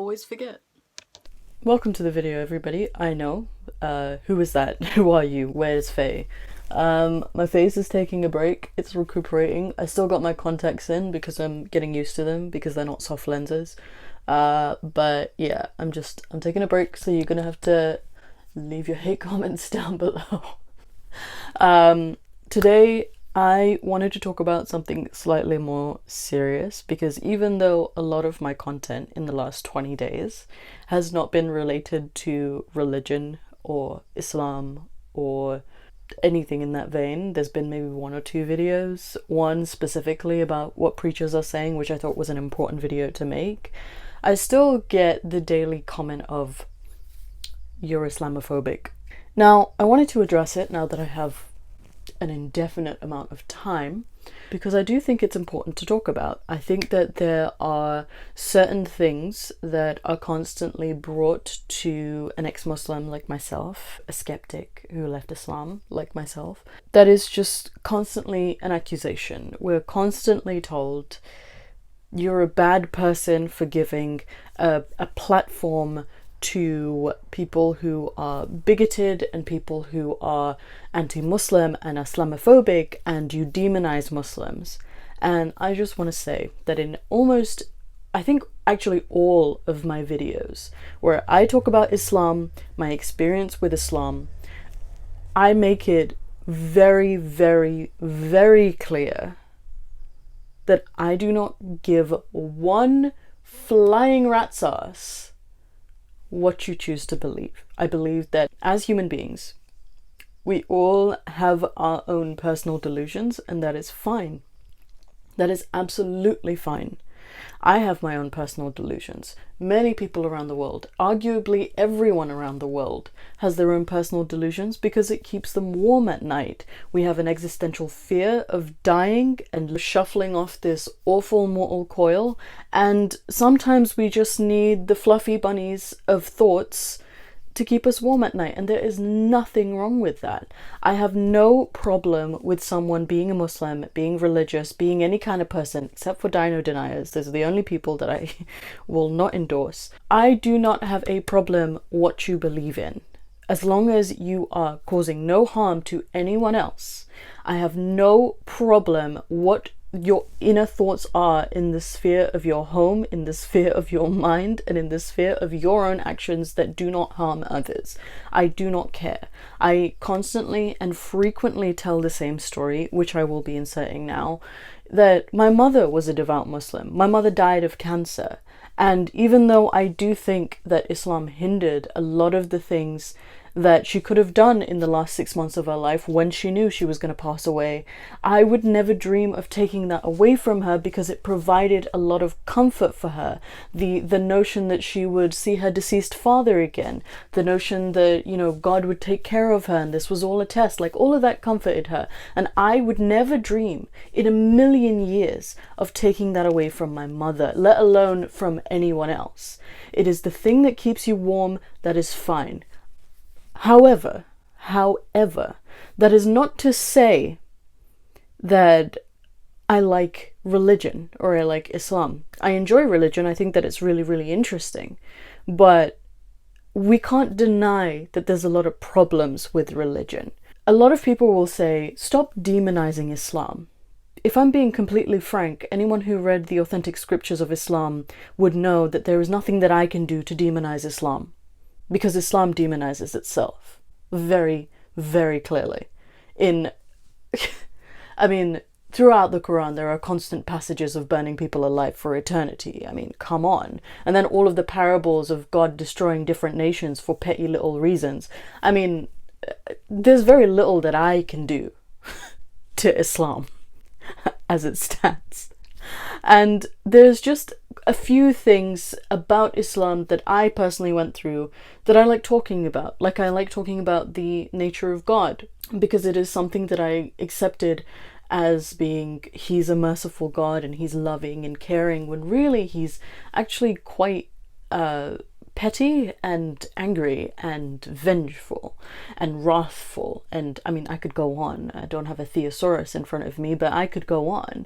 always forget. Welcome to the video, everybody. I know. Who is that? Who are you? Where's Faye? My face is taking a break. It's recuperating. I still got my contacts in because I'm getting used to them because they're not soft lenses. But yeah, I'm taking a break, so you're gonna have to leave your hate comments down below. Today I wanted to talk about something slightly more serious because even though a lot of my content in the last 20 days has not been related to religion or Islam or anything in that vein, there's been maybe one or two videos, one specifically about what preachers are saying, which I thought was an important video to make. I still get the daily comment of, "You're Islamophobic." Now, I wanted to address it now that I have an indefinite amount of time, because I do think it's important to talk about. I think that there are certain things that are constantly brought to an ex-Muslim like myself, a skeptic who left Islam like myself, that is just constantly an accusation. We're constantly told, you're a bad person for giving a platform to people who are bigoted and people who are anti-Muslim and Islamophobic, and you demonize Muslims. And I just want to say that in almost, I think actually all of my videos where I talk about Islam, my experience with Islam, I make it very, very, very clear that I do not give one flying rat's ass what you choose to believe. I believe that as human beings, we all have our own personal delusions, and that is fine. That is absolutely fine. I have my own personal delusions. Many people around the world, arguably everyone around the world, has their own personal delusions because it keeps them warm at night. We have an existential fear of dying and shuffling off this awful mortal coil, and sometimes we just need the fluffy bunnies of thoughts to keep us warm at night, and there is nothing wrong with that. I have no problem with someone being a Muslim, being religious, being any kind of person, except for dino deniers. Those are the only people that I will not endorse. I do not have a problem what you believe in, as long as you are causing no harm to anyone else. I have no problem what your inner thoughts are in the sphere of your home, in the sphere of your mind, and in the sphere of your own actions that do not harm others. I do not care. I constantly and frequently tell the same story, which I will be inserting now, that my mother was a devout Muslim. My mother died of cancer. And even though I do think that Islam hindered a lot of the things that she could have done in the last 6 months of her life when she knew she was going to pass away, I would never dream of taking that away from her because it provided a lot of comfort for her. The notion that she would see her deceased father again, the notion that, you know, God would take care of her and this was all a test, like all of that comforted her. And I would never dream in a million years of taking that away from my mother, let alone from anyone else. It is the thing that keeps you warm, that is fine. However, that is not to say that I like religion or I like Islam. I enjoy religion. I think that it's really, really interesting. But we can't deny that there's a lot of problems with religion. A lot of people will say, stop demonizing Islam. If I'm being completely frank, anyone who read the authentic scriptures of Islam would know that there is nothing that I can do to demonize Islam, because Islam demonizes itself very, very clearly. I mean, throughout the Quran, there are constant passages of burning people alive for eternity. I mean, come on. And then all of the parables of God destroying different nations for petty little reasons. I mean, there's very little that I can do to Islam as it stands. And there's just a few things about Islam that I personally went through that I like talking about. Like, I like talking about the nature of God, because it is something that I accepted as being, he's a merciful God and he's loving and caring, when really he's actually quite petty and angry and vengeful and wrathful. And I mean, I could go on. I don't have a thesaurus in front of me, but I could go on.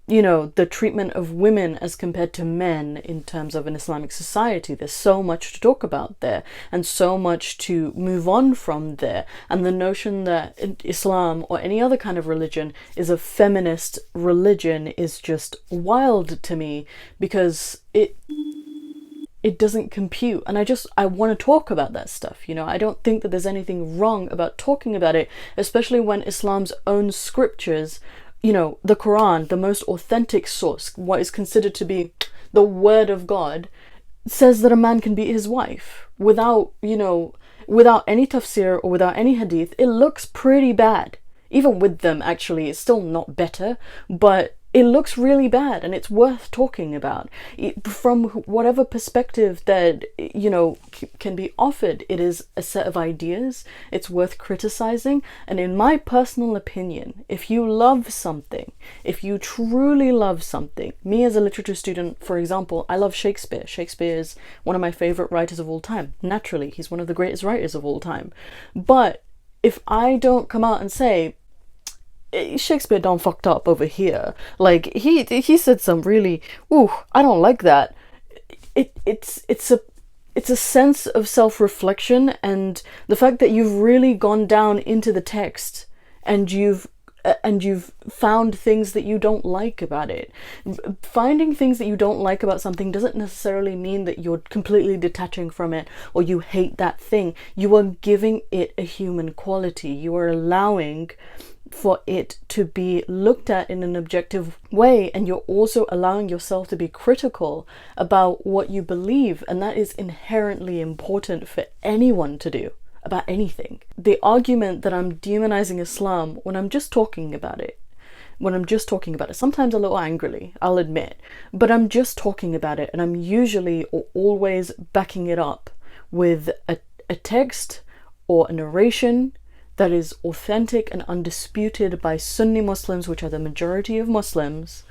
You know, the treatment of women as compared to men in terms of an Islamic society. There's so much to talk about there and so much to move on from there. And the notion that Islam or any other kind of religion is a feminist religion is just wild to me, because it doesn't compute. And I want to talk about that stuff, you know. I don't think that there's anything wrong about talking about it, especially when Islam's own scriptures, you know, the Quran, the most authentic source, what is considered to be the word of God, says that a man can beat his wife without, you know, without any tafsir or without any hadith. It looks pretty bad. Even with them, actually, it's still not better, but it looks really bad, and it's worth talking about. From whatever perspective that, you know, can be offered, it is a set of ideas. It's worth criticizing. And in my personal opinion, if you love something, if you truly love something, me as a literature student, for example, I love Shakespeare. Shakespeare is one of my favorite writers of all time. Naturally, he's one of the greatest writers of all time. But if I don't come out and say, Shakespeare done fucked up over here, like he said some really, ooh, I don't like that, it's a sense of self-reflection, and the fact that you've really gone down into the text and you've found things that you don't like about it. Finding things that you don't like about something doesn't necessarily mean that you're completely detaching from it or you hate that thing. You are giving it a human quality. You are allowing for it to be looked at in an objective way, and you're also allowing yourself to be critical about what you believe, and that is inherently important for anyone to do about anything. The argument that I'm demonizing Islam when I'm just talking about it, sometimes a little angrily, I'll admit, but I'm just talking about it, and I'm usually or always backing it up with a text or a narration that is authentic and undisputed by Sunni Muslims, which are the majority of Muslims.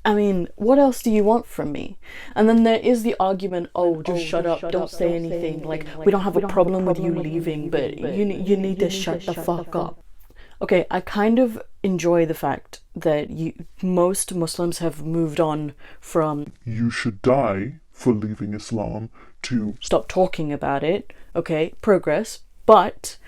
I mean, what else do you want from me? And then there is the argument, just shut up, don't say anything. Like, we don't have a problem with you leaving, but you need to shut the fuck up. Okay, I kind of enjoy the fact that most Muslims have moved on from "you should die for leaving Islam" to stop talking about it. Okay, progress. But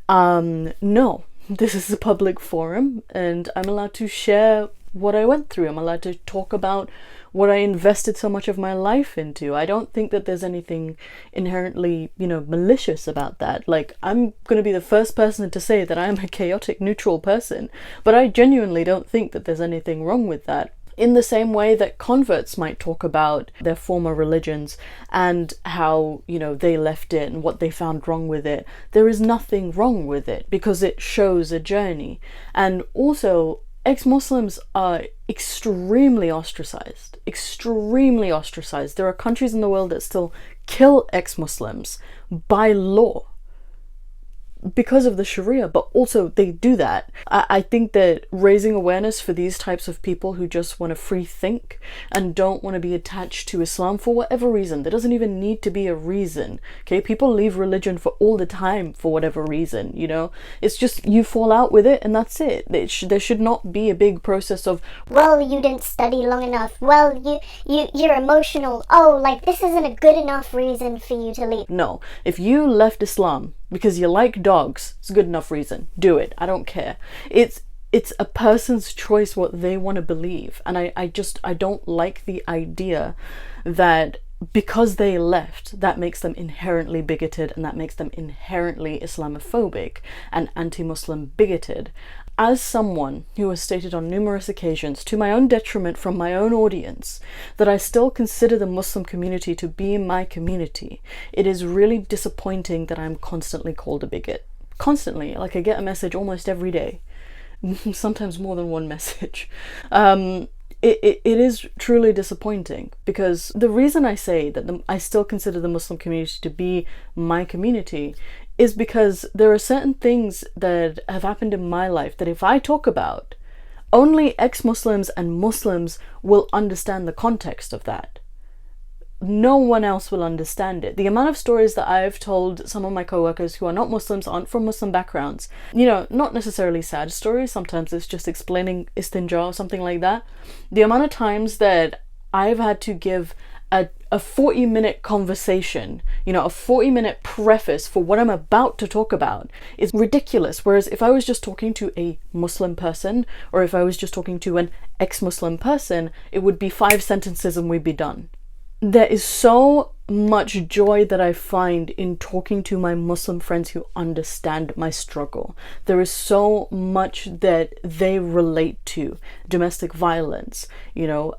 no, this is a public forum, and I'm allowed to share what I went through. I'm allowed to talk about what I invested so much of my life into. I don't think that there's anything inherently, you know, malicious about that. Like, I'm going to be the first person to say that I'm a chaotic neutral person, but I genuinely don't think that there's anything wrong with that. In the same way that converts might talk about their former religions and how, you know, they left it and what they found wrong with it, there is nothing wrong with it because it shows a journey. And also, ex-Muslims are extremely ostracized. There are countries in the world that still kill ex-Muslims by law because of the Sharia, but also they do that. I think that raising awareness for these types of people who just want to free think and don't want to be attached to Islam for whatever reason, there doesn't even need to be a reason, okay? People leave religion for all the time for whatever reason, you know? It's just you fall out with it and that's it. There should not be a big process of, well, you didn't study long enough, well, you're emotional, oh, like this isn't a good enough reason for you to leave. No, if you left Islam because you like dogs, it's a good enough reason. Do it. I don't care. It's a person's choice what they want to believe. And I don't like the idea that because they left, that makes them inherently bigoted and that makes them inherently Islamophobic and anti-Muslim bigoted. As someone who has stated on numerous occasions, to my own detriment from my own audience, that I still consider the Muslim community to be my community, it is really disappointing that I'm constantly called a bigot. Constantly. Like, I get a message almost every day. Sometimes more than one message. It is truly disappointing, because the reason I say that I still consider the Muslim community to be my community is because there are certain things that have happened in my life that if I talk about, only ex-Muslims and Muslims will understand the context of that. no one else will understand it. The amount of stories that I've told some of my coworkers who are not Muslims, aren't from Muslim backgrounds, you know, not necessarily sad stories, sometimes it's just explaining istinja or something like that. The amount of times that I've had to give a 40-minute conversation, you know, a 40-minute preface for what I'm about to talk about is ridiculous. Whereas if I was just talking to a Muslim person, or if I was just talking to an ex-Muslim person, it would be 5 sentences and we'd be done. There is so much joy that I find in talking to my Muslim friends who understand my struggle. There is so much that they relate to. Domestic violence, you know,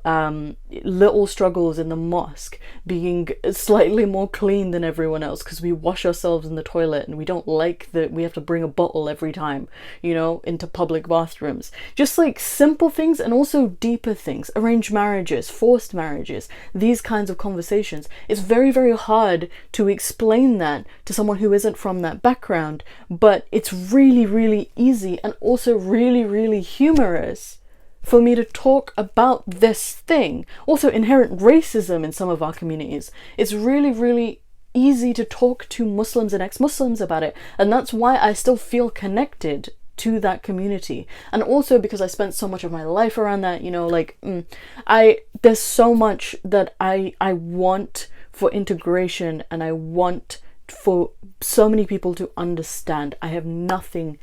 little struggles in the mosque, being slightly more clean than everyone else because we wash ourselves in the toilet and we don't like that we have to bring a bottle every time, you know, into public bathrooms. Just like simple things, and also deeper things. Arranged marriages, forced marriages, these kinds of conversations. It's very, very hard to explain that to someone who isn't from that background, but it's really, really easy and also really, really humorous for me to talk about this thing. Also, inherent racism in some of our communities. It's really, really easy to talk to Muslims and ex-Muslims about it, and that's why I still feel connected to that community. And also because I spent so much of my life around that, you know, like there's so much that I want for integration, and I want for so many people to understand. I have nothing,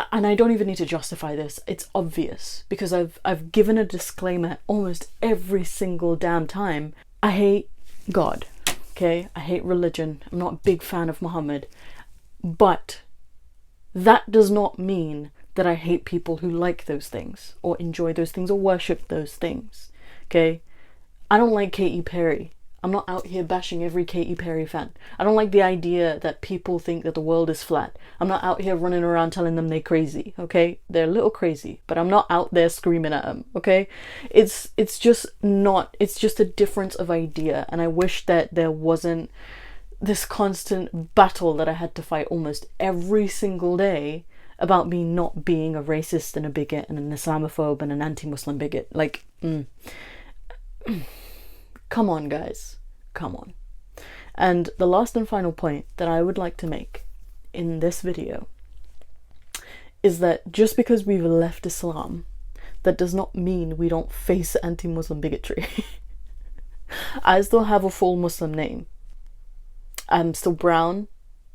and I don't even need to justify this, it's obvious because I've given a disclaimer almost every single damn time. I hate God, okay? I hate religion. I'm not a big fan of Muhammad, but that does not mean that I hate people who like those things or enjoy those things or worship those things, okay? I don't like Katy Perry. I'm not out here bashing every Katy Perry fan. I don't like the idea that people think that the world is flat. I'm not out here running around telling them they're crazy, okay? They're a little crazy, but I'm not out there screaming at them, okay? It's just a difference of idea, and I wish that there wasn't this constant battle that I had to fight almost every single day about me not being a racist and a bigot and an Islamophobe and an anti-Muslim bigot. Like, come on, guys. Come on. And the last and final point that I would like to make in this video is that just because we've left Islam, that does not mean we don't face anti-Muslim bigotry. I still have a full Muslim name. I'm still brown,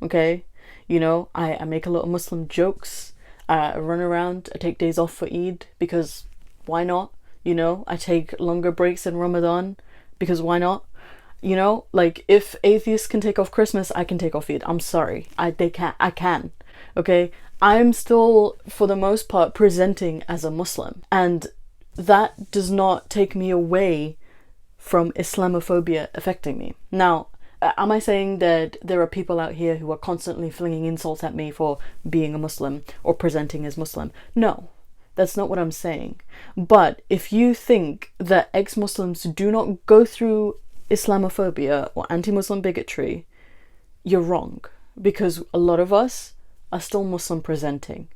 okay? You know, I make a lot of Muslim jokes. I run around, I take days off for Eid because why not? You know, I take longer breaks in Ramadan because why not? You know, like if atheists can take off Christmas, I can take off Eid. I'm sorry. I can. Okay? I'm still, for the most part, presenting as a Muslim. And that does not take me away from Islamophobia affecting me. Now, am I saying that there are people out here who are constantly flinging insults at me for being a Muslim or presenting as Muslim? No, that's not what I'm saying. But if you think that ex-Muslims do not go through Islamophobia or anti-Muslim bigotry, you're wrong. Because a lot of us are still Muslim presenting.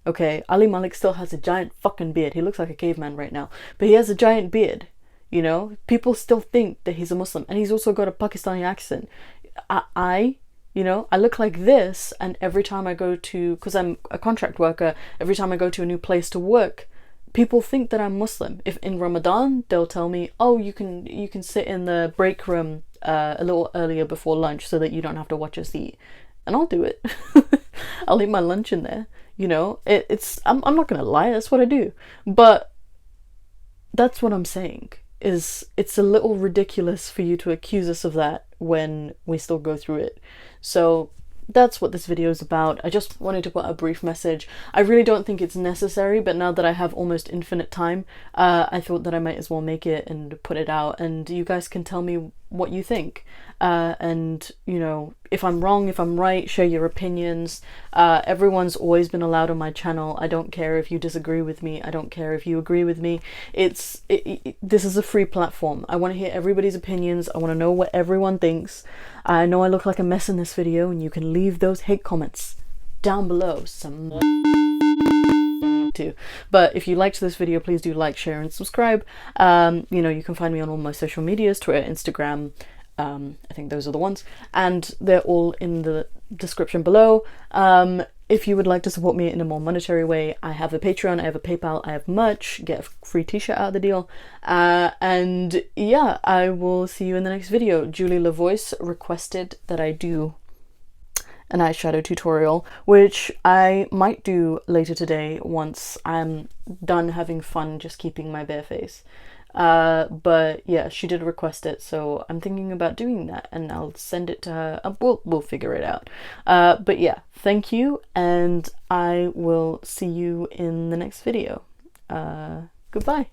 Okay, Ali Malik still has a giant fucking beard. He looks like a caveman right now. But he has a giant beard. You know, people still think that he's a Muslim, and he's also got a Pakistani accent. You know, I look like this, and every time I go to, because I'm a contract worker, every time I go to a new place to work, people think that I'm Muslim. If in Ramadan, they'll tell me, oh, you can sit in the break room a little earlier before lunch so that you don't have to watch us eat. And I'll do it. I'll eat my lunch in there. You know, I'm not gonna lie, that's what I do. But that's what I'm saying. It's a little ridiculous for you to accuse us of that when we still go through it. So that's what this video is about. I just wanted to put a brief message. I really don't think it's necessary, but now that I have almost infinite time, I thought that I might as well make it and put it out, and you guys can tell me what you think. And, you know, if I'm wrong, if I'm right, share your opinions. Everyone's always been allowed on my channel. I don't care if you disagree with me. I don't care if you agree with me. This is a free platform. I want to hear everybody's opinions. I want to know what everyone thinks. I know I look like a mess in this video, and you can leave those hate comments down below. To too. But if you liked this video, please do like, share, and subscribe. You know, you can find me on all my social medias, Twitter, Instagram. I think those are the ones, and they're all in the description below. If you would like to support me in a more monetary way, I have a Patreon, I have a PayPal, I have merch, get a free t-shirt out of the deal. And yeah, I will see you in the next video. Julie Lavoice requested that I do an eyeshadow tutorial, which I might do later today once I'm done having fun just keeping my bare face. But yeah, she did request it, so I'm thinking about doing that, and I'll send it to her. We'll figure it out. But yeah, thank you, and I will see you in the next video. Goodbye.